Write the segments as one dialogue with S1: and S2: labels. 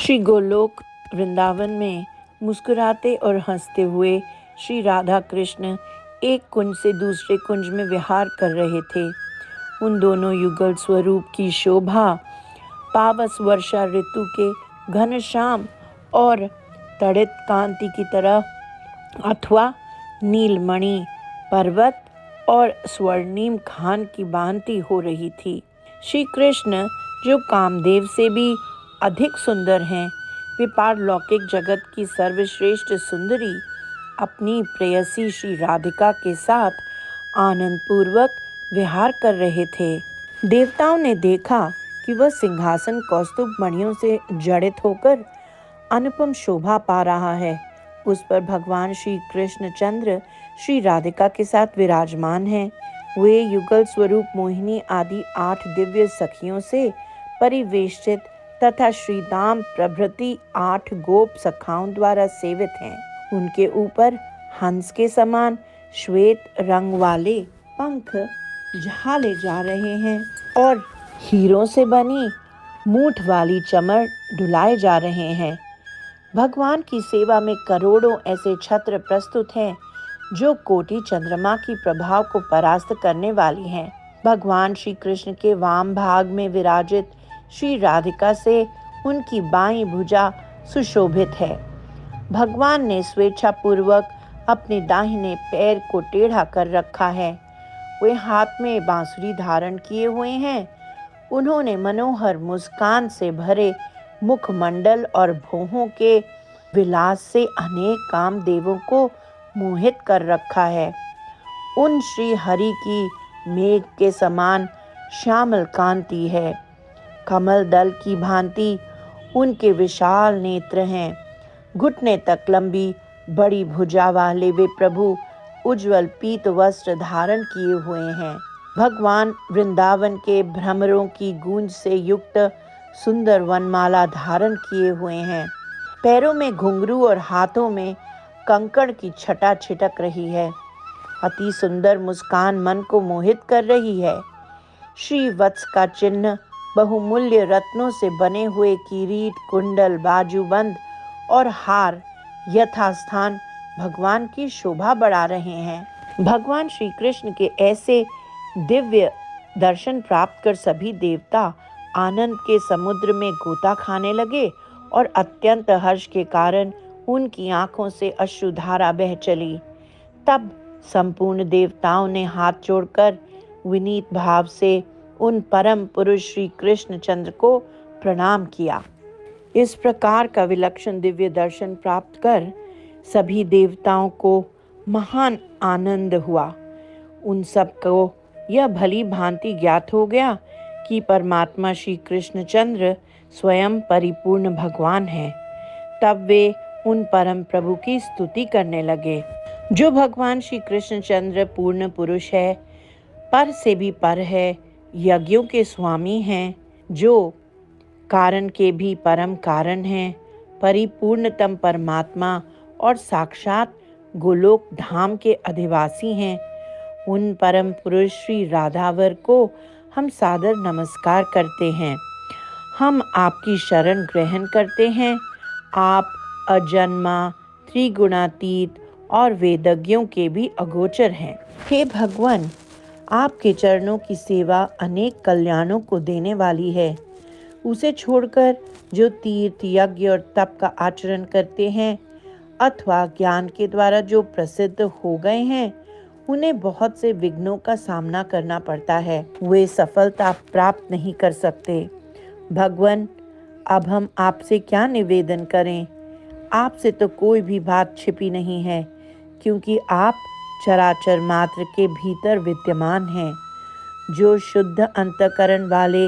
S1: श्री गोलोक वृंदावन में मुस्कुराते और हंसते हुए श्री राधा कृष्ण एक कुंज से दूसरे कुंज में विहार कर रहे थे। उन दोनों युगल स्वरूप की शोभा पावस वर्षा ऋतु के घनश्याम और तड़ित कांति की तरह अथवा नीलमणि पर्वत और स्वर्णिम खान की भांति हो रही थी। श्री कृष्ण जो कामदेव से भी अधिक सुंदर हैं, वे पारलौकिक जगत की सर्वश्रेष्ठ सुंदरी अपनी प्रेयसी श्री राधिका के साथ आनंद पूर्वक विहार कर रहे थे। देवताओं ने देखा कि वह सिंहासन कौस्तुभ मणियों से जड़ित होकर अनुपम शोभा पा रहा है। उस पर भगवान श्री कृष्ण चंद्र श्री राधिका के साथ विराजमान हैं। वे युगल स्वरूप मोहिनी आदि 8 दिव्य सखियों से परिवेष्टित तथा श्रीदाम प्रभृति 8 गोप सखाओं द्वारा सेवित हैं। उनके ऊपर हंस के समान श्वेत रंग वाले पंख झाले जा रहे हैं और हीरों से बनी मूठ वाली चमर डुलाए जा रहे हैं। भगवान की सेवा में करोड़ों ऐसे छत्र प्रस्तुत हैं जो कोटि चंद्रमा की प्रभाव को परास्त करने वाली हैं। भगवान श्री कृष्ण के वाम भाग में विराजित श्री राधिका से उनकी बाईं भुजा सुशोभित है। भगवान ने स्वेच्छा पूर्वक अपने दाहिने पैर को टेढ़ा कर रखा है। वे हाथ में बांसुरी धारण किए हुए हैं। उन्होंने मनोहर मुस्कान से भरे मुखमंडल और भौहों के विलास से अनेक कामदेवों को मोहित कर रखा है। उन श्री हरि की मेघ के समान श्यामल कांति है। कमल दल की भांति उनके विशाल नेत्र हैं। घुटने तक लंबी बड़ी भुजा वाले वे प्रभु उज्जवल पीत वस्त्र धारण किए हुए हैं। भगवान वृंदावन के भ्रमरों की गूंज से युक्त सुंदर वनमाला धारण किए हुए हैं। पैरों में घुंघरू और हाथों में कंकड़ की छटा छिटक रही है। अति सुंदर मुस्कान मन को मोहित कर रही है। श्री वत्स का चिन्ह बहुमूल्य रत्नों से बने हुए किरीट, कुंडल, बाजूबंद और हार यथास्थान भगवान की शोभा बढ़ा रहे हैं। भगवान श्री कृष्ण के ऐसे दिव्य दर्शन प्राप्त कर सभी देवता आनंद के समुद्र में गोता खाने लगे और अत्यंत हर्ष के कारण उनकी आंखों से अश्रुधारा बह चली। तब संपूर्ण देवताओं ने हाथ जोड़कर विनीत भाव से उन परम पुरुष श्री कृष्ण चंद्र को प्रणाम किया। इस प्रकार का विलक्षण दिव्य दर्शन प्राप्त कर सभी देवताओं को महान आनंद हुआ। उन सब को यह भली भांति ज्ञात हो गया कि परमात्मा श्री कृष्णचंद्र स्वयं परिपूर्ण भगवान हैं। तब वे उन परम प्रभु की स्तुति करने लगे। जो भगवान श्री कृष्णचंद्र पूर्ण पुरुष है, पर से भी पर है, यज्ञों के स्वामी हैं, जो कारण के भी परम कारण हैं, परिपूर्णतम परमात्मा और साक्षात गोलोक धाम के अधिवासी हैं, उन परम पुरुष श्री राधावर को हम सादर नमस्कार करते हैं। हम आपकी शरण ग्रहण करते हैं। आप अजन्मा, त्रिगुणातीत और वेदज्ञों के भी अगोचर हैं। हे भगवान, आपके चरणों की सेवा अनेक कल्याणों को देने वाली है। उसे छोड़कर जो तीर्थ, यज्ञ और तप का आचरण करते हैं अथवा ज्ञान के द्वारा जो प्रसिद्ध हो गए हैं, उन्हें बहुत से विघ्नों का सामना करना पड़ता है। वे सफलता प्राप्त नहीं कर सकते। भगवान, अब हम आपसे क्या निवेदन करें? आपसे तो कोई भी बात छिपी नहीं है, क्योंकि आप चराचर मात्र के भीतर विद्यमान हैं। जो शुद्ध अंतःकरण वाले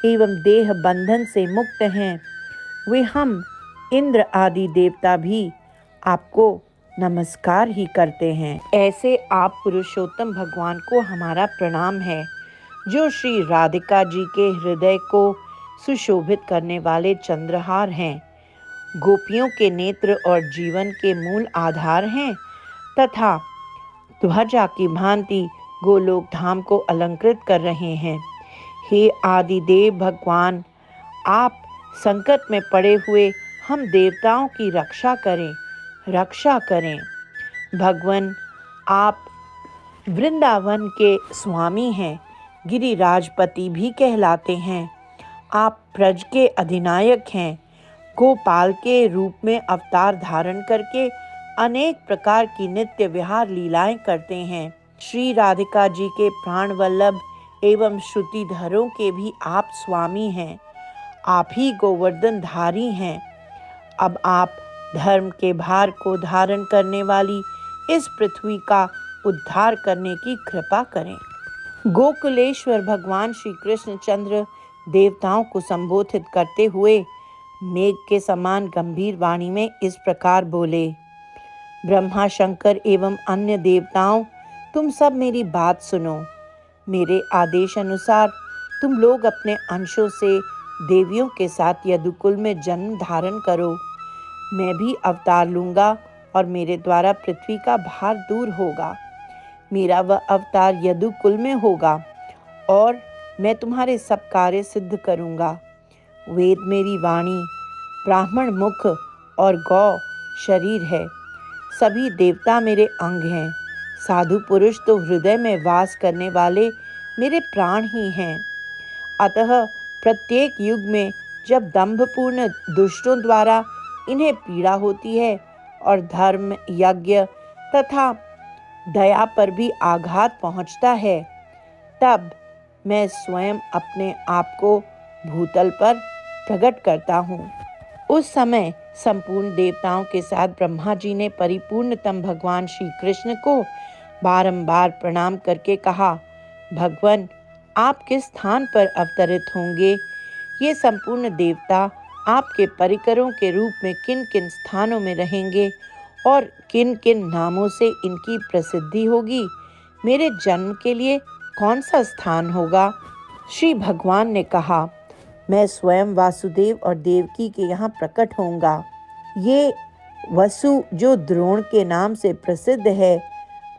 S1: एवं देह बंधन से मुक्त हैं, वे हम इंद्र आदि देवता भी आपको नमस्कार ही करते हैं। ऐसे आप पुरुषोत्तम भगवान को हमारा प्रणाम है, जो श्री राधिका जी के हृदय को सुशोभित करने वाले चंद्रहार हैं, गोपियों के नेत्र और जीवन के मूल आधार हैं तथा ध्वजा की भांति गोलोक धाम को अलंकृत कर रहे हैं। हे आदिदेव भगवान, आप संकट में पड़े हुए हम देवताओं की रक्षा करें, रक्षा करें। भगवान, आप वृंदावन के स्वामी हैं, गिरिराजपति भी कहलाते हैं। आप ब्रज के अधिनायक हैं। गोपाल के रूप में अवतार धारण करके अनेक प्रकार की नित्य विहार लीलाएं करते हैं। श्री राधिका जी के प्राण वल्लभ एवं श्रुतिधरों के भी आप स्वामी हैं। आप ही गोवर्धन धारी हैं। अब आप धर्म के भार को धारण करने वाली इस पृथ्वी का उद्धार करने की कृपा करें। गोकुलेश्वर भगवान श्री कृष्ण चंद्र देवताओं को संबोधित करते हुए मेघ के समान गंभीर वाणी में इस प्रकार बोले। ब्रह्मा, शंकर एवं अन्य देवताओं, तुम सब मेरी बात सुनो। मेरे आदेश अनुसार तुम लोग अपने अंशों से देवियों के साथ यदुकुल में जन्म धारण करो। मैं भी अवतार लूंगा और मेरे द्वारा पृथ्वी का भार दूर होगा। मेरा वह अवतार यदुकुल में होगा और मैं तुम्हारे सब कार्य सिद्ध करूंगा। वेद मेरी वाणी, ब्राह्मण मुख और गौ शरीर है। सभी देवता मेरे अंग हैं। साधु पुरुष तो हृदय में वास करने वाले मेरे प्राण ही हैं। अतः प्रत्येक युग में जब दंभपूर्ण दुष्टों द्वारा इन्हें पीड़ा होती है और धर्म, यज्ञ तथा दया पर भी आघात पहुंचता है, तब मैं स्वयं अपने आप को भूतल पर प्रकट करता हूँ। उस समय संपूर्ण देवताओं के साथ ब्रह्मा जी ने परिपूर्णतम भगवान श्री कृष्ण को बारंबार प्रणाम करके कहा, भगवान, आप किस स्थान पर अवतरित होंगे? ये संपूर्ण देवता आपके परिकरों के रूप में किन किन स्थानों में रहेंगे और किन किन नामों से इनकी प्रसिद्धि होगी? मेरे जन्म के लिए कौन सा स्थान होगा? श्री भगवान ने कहा, मैं स्वयं वासुदेव और देवकी के यहाँ प्रकट होऊंगा। ये वसु जो द्रोण के नाम से प्रसिद्ध है,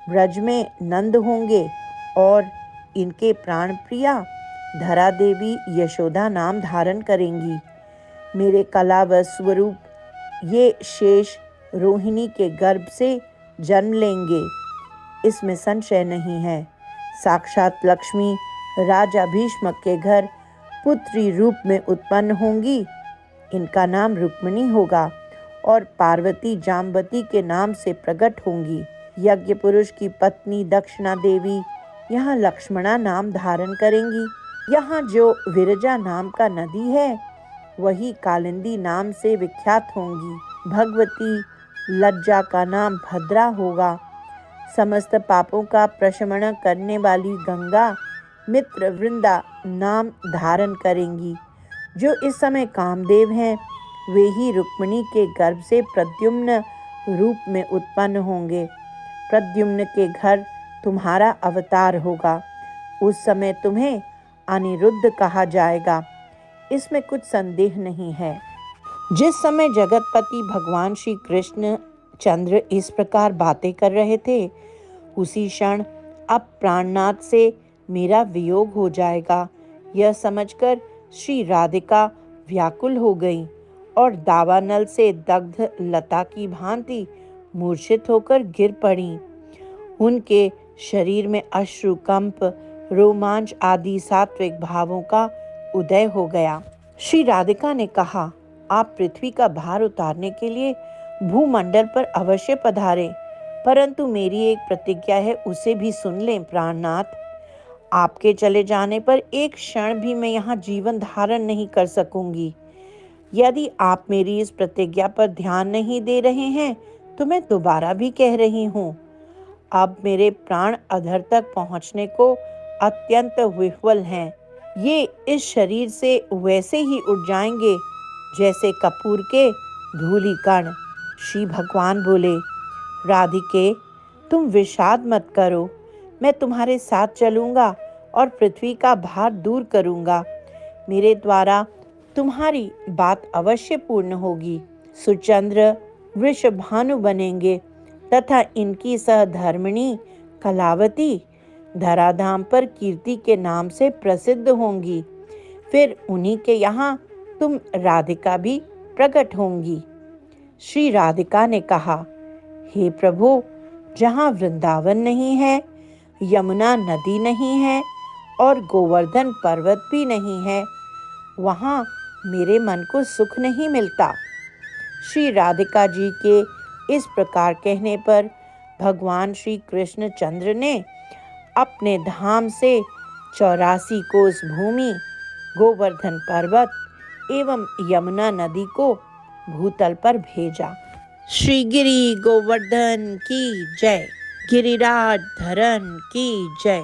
S1: ब्रज में नंद होंगे और इनके प्राण प्रिया धरा देवी यशोदा नाम धारण करेंगी। मेरे कलावश स्वरूप ये शेष रोहिणी के गर्भ से जन्म लेंगे, इसमें संशय नहीं है। साक्षात लक्ष्मी राजा भीष्मक के घर पुत्री रूप में उत्पन्न होंगी। इनका नाम रुक्मिणी होगा और पार्वती जाम्बती के नाम से प्रकट होंगी। यज्ञ पुरुष की पत्नी दक्षिणा देवी यहाँ लक्ष्मणा नाम धारण करेंगी। यहाँ जो विरजा नाम का नदी है, वही कालिंदी नाम से विख्यात होंगी। भगवती लज्जा का नाम भद्रा होगा। समस्त पापों का प्रशमन करने वाली गंगा मित्र वृंदा नाम धारण करेंगी। जो इस समय कामदेव हैं, वे ही रुक्मिणी के गर्भ से प्रद्युम्न रूप में उत्पन्न होंगे। प्रद्युम्न के घर तुम्हारा अवतार होगा। उस समय तुम्हें अनिरुद्ध कहा जाएगा, इसमें कुछ संदेह नहीं है। जिस समय जगतपति भगवान श्री कृष्ण चंद्र इस प्रकार बातें कर रहे थे, उसी क्षण अब प्राणनाथ से मेरा वियोग हो जाएगा, यह समझकर श्री राधिका व्याकुल हो गई और दावानल से दग्ध लता की भांति मूर्छित होकर गिर पड़ी। उनके शरीर में अश्रुकंप, रोमांच आदि सात्विक भावों का उदय हो गया। श्री राधिका ने कहा, आप पृथ्वी का भार उतारने के लिए भूमंडल पर अवश्य पधारें, परंतु मेरी एक प्रतिज्ञा है, उसे भी सुन लें प्राणनाथ। आपके चले जाने पर एक क्षण भी मैं यहाँ जीवन धारण नहीं कर सकूंगी। यदि आप मेरी इस प्रतिज्ञा पर ध्यान नहीं दे रहे हैं, तो मैं दोबारा भी कह रही हूँ, अब मेरे प्राण अधर तक पहुँचने को अत्यंत विह्वल हैं। ये इस शरीर से वैसे ही उड़ जाएंगे जैसे कपूर के धूलिकण। श्री भगवान बोले, राधिके, तुम विषाद मत करो, मैं तुम्हारे साथ चलूंगा और पृथ्वी का भार दूर करूंगा। मेरे द्वारा तुम्हारी बात अवश्य पूर्ण होगी। सुचंद्र वृषभानु बनेंगे तथा इनकी सहधर्मिणी कलावती धराधाम पर कीर्ति के नाम से प्रसिद्ध होंगी। फिर उन्हीं के यहाँ तुम राधिका भी प्रकट होंगी। श्री राधिका ने कहा, हे प्रभु, जहाँ वृंदावन नहीं है, यमुना नदी नहीं है और गोवर्धन पर्वत भी नहीं है, वहाँ मेरे मन को सुख नहीं मिलता। श्री राधिका जी के इस प्रकार कहने पर भगवान श्री कृष्ण चंद्र ने अपने धाम से 84 कोस भूमि, गोवर्धन पर्वत एवं यमुना नदी को भूतल पर भेजा। श्री गिरि गोवर्धन की जय, गिरिराज धरन की जय।